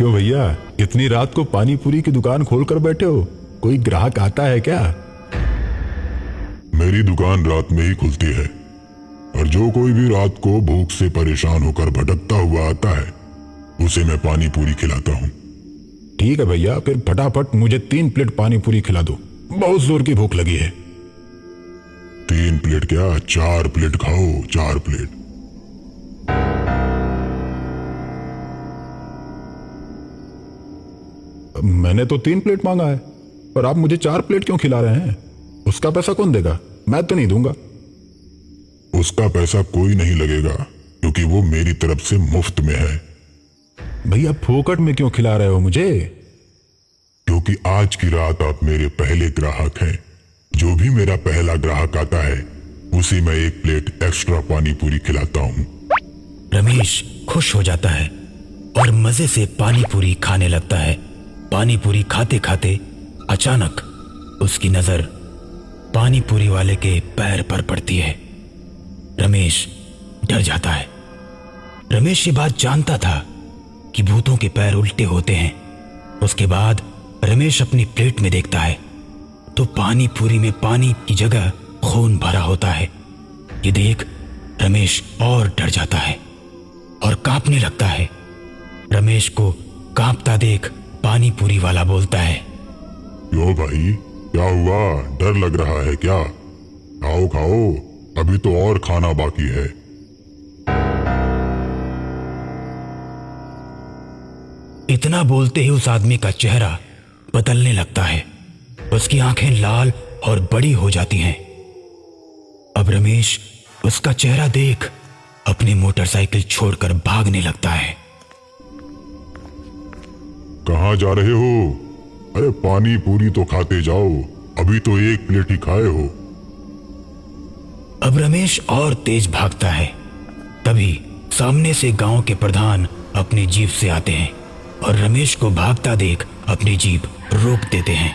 क्यों भैया, इतनी रात को पानी पूरी की दुकान खोल कर बैठे हो? कोई ग्राहक आता है क्या? मेरी दुकान रात में ही खुलती है और जो कोई भी रात को भूख से परेशान होकर भटकता हुआ आता है उसे मैं पानी पूरी खिलाता हूँ। ठीक है भैया, फिर फटाफट मुझे 3 प्लेट पानी पूरी खिला दो, बहुत जोर की भूख लगी है। 3 प्लेट क्या, 4 प्लेट खाओ, 4 प्लेट। मैंने तो 3 प्लेट मांगा है, पर आप मुझे 4 प्लेट क्यों खिला रहे हैं? उसका पैसा कौन देगा? मैं तो नहीं दूंगा। उसका पैसा कोई नहीं लगेगा क्योंकि वो मेरी तरफ से मुफ्त में है। भैया फोकट में क्यों खिला रहे हो मुझे? क्योंकि आज की रात आप मेरे पहले ग्राहक हैं। जो भी मेरा पहला ग्राहक आता है उसे मैं 1 प्लेट एक्स्ट्रा पानी पूरी खिलाता हूँ। रमेश खुश हो जाता है और मजे से पानी पूरी खाने लगता है। पानी पूरी खाते खाते अचानक उसकी नजर पानी पूरी वाले के पैर पर पड़ती है। रमेश डर जाता है। रमेश ये बात जानता था कि भूतों के पैर उल्टे होते हैं। उसके बाद रमेश अपनी प्लेट में देखता है तो पानी पूरी में पानी की जगह खून भरा होता है। ये देख रमेश और डर जाता है और कांपने लगता है। रमेश को कांपता देख पानी पूरी वाला बोलता है, क्यों भाई, क्या हुआ? डर लग रहा है क्या? खाओ खाओ, अभी तो और खाना बाकी है। इतना बोलते ही उस आदमी का चेहरा बदलने लगता है। उसकी आंखें लाल और बड़ी हो जाती हैं। अब रमेश उसका चेहरा देख अपनी मोटरसाइकिल छोड़कर भागने लगता है। कहाँ जा रहे हो? अरे पानी पूरी तो खाते जाओ, अभी तो 1 प्लेट ही खाए हो। अब रमेश और तेज भागता है। तभी सामने से गांव के प्रधान अपनी जीप से आते हैं और रमेश को भागता देख अपनी जीप रोक देते हैं।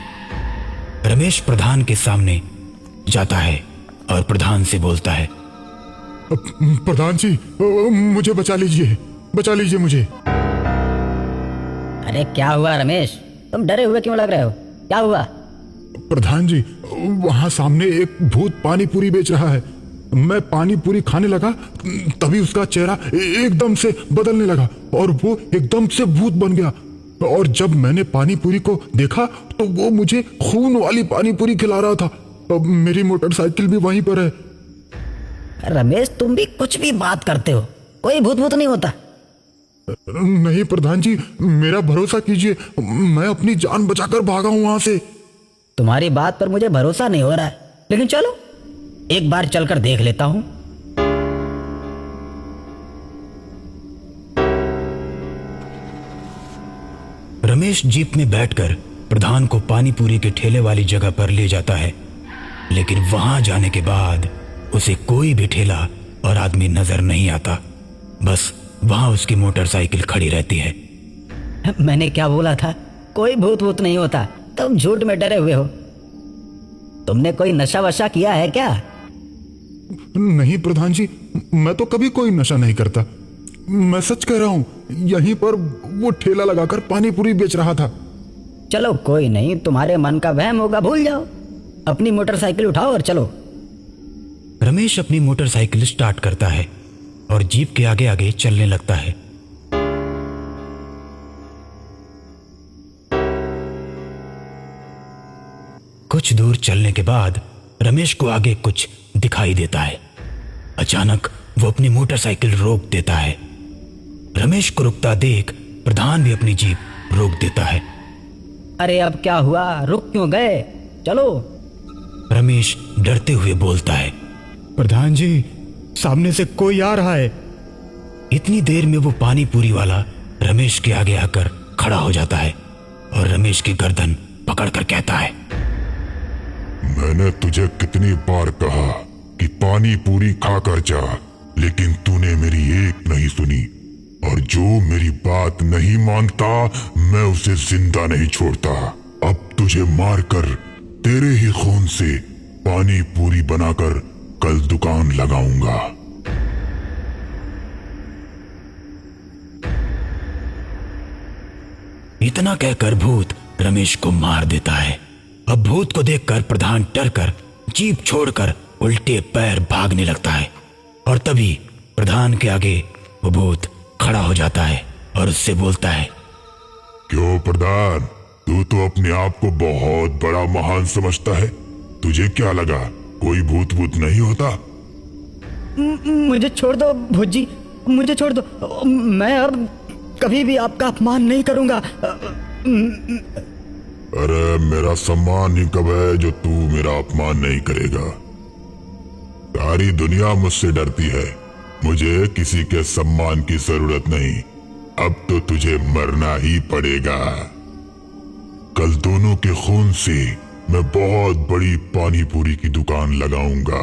रमेश प्रधान के सामने जाता है और प्रधान से बोलता है, प्रधान जी, मुझे बचा लीजिए मुझे। अरे क्या हुआ रमेश, तुम डरे हुए क्यों लग रहे हो? क्या हुआ? प्रधान जी, वहां सामने एक भूत पानी पूरी बेच रहा है। मैं पानी पूरी खाने लगा तभी उसका चेहरा एकदम से बदलने लगा और वो एकदम से भूत बन गया। और जब मैंने पानी पूरी को देखा तो वो मुझे खून वाली पानी पूरी खिला रहा था। अब मेरी मोटरसाइकिल भी वहीं पर है। रमेश तुम भी कुछ भी बात करते हो, कोई भूत भूत नहीं होता। नहीं प्रधान जी, मेरा भरोसा कीजिए, मैं अपनी जान बचाकर भागा हूं वहां से। तुम्हारी बात पर मुझे भरोसा नहीं हो रहा है, लेकिन चलो एक बार चलकर देख लेता हूं। रमेश जीप में बैठकर प्रधान को पानी पूरी के ठेले वाली जगह पर ले जाता है। लेकिन वहां जाने के बाद उसे कोई भी ठेला और आदमी नजर नहीं आता। बस वहां उसकी मोटरसाइकिल खड़ी रहती है। मैंने क्या बोला था, कोई भूत भूत नहीं होता, तुम झूठ में डरे हुए हो। तुमने कोई नशा वशा किया है क्या? नहीं प्रधान जी, मैं तो कभी कोई नशा नहीं करता। मैं सच कह रहा हूं, यहीं पर वो ठेला लगाकर पानी पूरी बेच रहा था। चलो कोई नहीं, तुम्हारे मन का वहम होगा, भूल जाओ। अपनी मोटरसाइकिल उठाओ और चलो। रमेश अपनी मोटरसाइकिल स्टार्ट करता है और जीप के आगे आगे चलने लगता है। कुछ दूर चलने के बाद रमेश को आगे कुछ दिखाई देता है। अचानक वो अपनी मोटरसाइकिल रोक देता है। रमेश को रुकता देख प्रधान भी अपनी जीप रोक देता है। अरे अब क्या हुआ, रुक क्यों गए? चलो। रमेश डरते हुए बोलता है, प्रधान जी, सामने से कोई आ रहा है। इतनी देर में वो पानी पूरी वाला रमेश के आगे आकर खड़ा हो जाता है और रमेश की गर्दन पकड़कर कहता है, मैंने तुझे कितनी बार कहा कि पानी पूरी खाकर जा, लेकिन तूने मेरी एक नहीं सुनी। और जो मेरी बात नहीं मानता मैं उसे जिंदा नहीं छोड़ता। अब तुझे मारकर तेरे ही खून से पानी पूरी बनाकर कल दुकान लगाऊंगा। इतना कहकर भूत रमेश को मार देता है। अब भूत को देखकर प्रधान डरकर जीप छोड़कर उल्टे पैर भागने लगता है और तभी प्रधान के आगे वो भूत खड़ा हो जाता है और उससे बोलता है, क्यों प्रधान, तू तो अपने आप को बहुत बड़ा महान समझता है। तुझे क्या लगा कोई भूत भूत नहीं होता? मुझे छोड़ दो भूत जी, मुझे छोड़ दो। मैं अब कभी भी आपका अपमान नहीं करूंगा। अरे मेरा सम्मान ही कब है जो तू मेरा अपमान नहीं करेगा? सारी दुनिया मुझसे डरती है, मुझे किसी के सम्मान की जरूरत नहीं। अब तो तुझे मरना ही पड़ेगा। कल दोनों के खून से मैं बहुत बड़ी पानी पूरी की दुकान लगाऊंगा।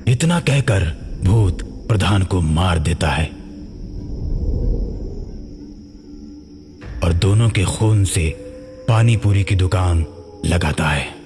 इतना कहकर भूत प्रधान को मार देता है और दोनों के खून से पानी पूरी की दुकान लगाता है।